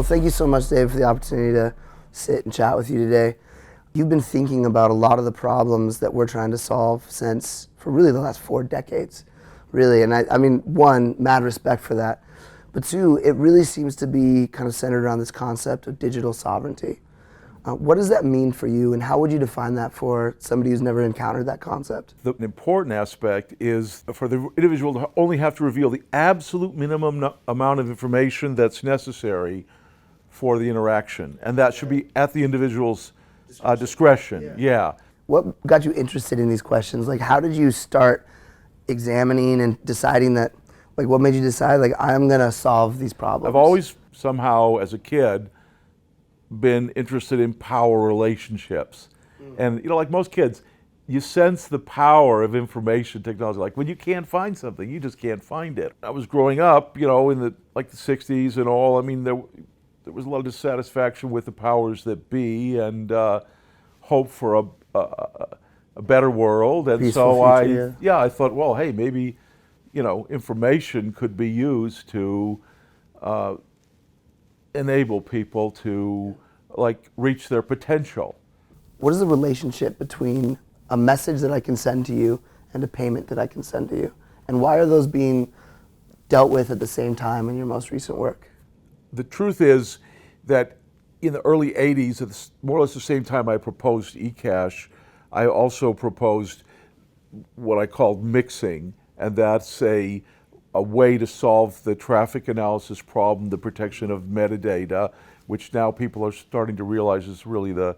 thank you so much, Dave, for the opportunity to sit and chat with you today. You've been thinking about a lot of the problems that we're trying to solve for really the last 4 decades, really. And I mean, one, mad respect for that. But two, it really seems to be kind of centered around this concept of digital sovereignty. What does that mean for you, and how would you define that for somebody who's never encountered that concept? The important aspect is for the individual to only have to reveal the absolute minimum amount of information that's necessary for the interaction, and that should be at the individual's discretion. Yeah. What got you interested in these questions? Like, how did you start examining and deciding that, like, what made you decide, like, I'm gonna solve these problems? I've always somehow, as a kid, been interested in power relationships. And, you know, like most kids, you sense the power of information technology. Like when you can't find something, you just can't find it. I was growing up, you know, in the 60s and all. I mean, there was a lot of dissatisfaction with the powers that be, and hope for a better world. And peaceful so future, I thought, well, hey, maybe, you know, information could be used to enable people to like reach their potential. What is the relationship between a message that I can send to you and a payment that I can send to you? And why are those being dealt with at the same time in your most recent work? The truth is that in the early 80s, at more or less the same time I proposed eCash, I also proposed what I called mixing, and that's a way to solve the traffic analysis problem, the protection of metadata, which now people are starting to realize is really the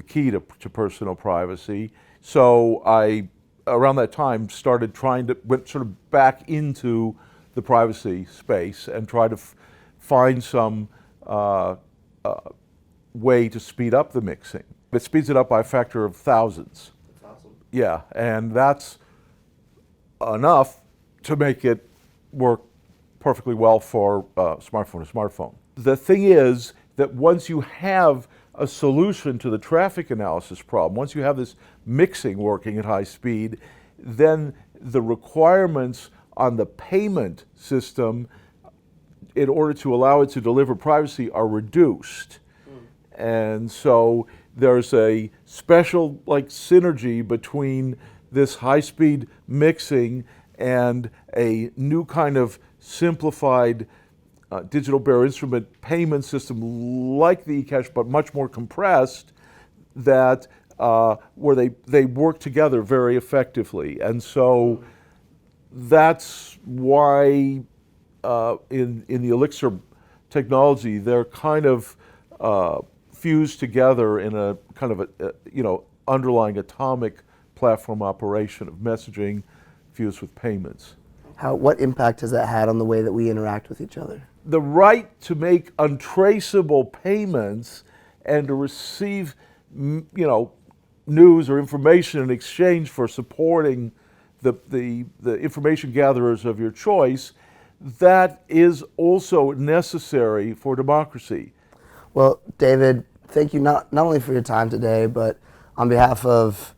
key to personal privacy. So I, around that time, went sort of back into the privacy space and tried to find some way to speed up the mixing. It speeds it up by a factor of thousands. That's awesome. Yeah, and that's enough to make it work perfectly well for smartphone. The thing is that once you have a solution to the traffic analysis problem, once you have this mixing working at high speed, then the requirements on the payment system in order to allow it to deliver privacy are reduced. And so there's a special synergy between this high-speed mixing and a new kind of simplified digital bearer instrument payment system like the eCash, but much more compressed, that where they work together very effectively. And so that's why in the Elixxir technology, they're kind of fused together in a kind of a underlying atomic platform operation of messaging fused with payments. What impact has that had on the way that we interact with each other? The right to make untraceable payments and to receive, news or information in exchange for supporting the information gatherers of your choice, that is also necessary for democracy. Well, David, thank you not only for your time today, but on behalf of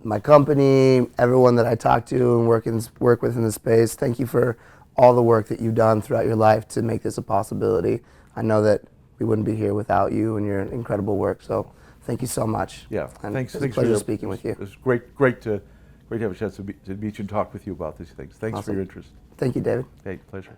my company, everyone that I talk to and work with in the space, thank you for all the work that you've done throughout your life to make this a possibility. I know that we wouldn't be here without you and your incredible work, so thank you so much. Yeah, and thanks. It's a pleasure speaking with you. It's great to have a chance to meet you and talk with you about these things. Thanks Awesome. for your interest. Thank you, David. Hey, pleasure.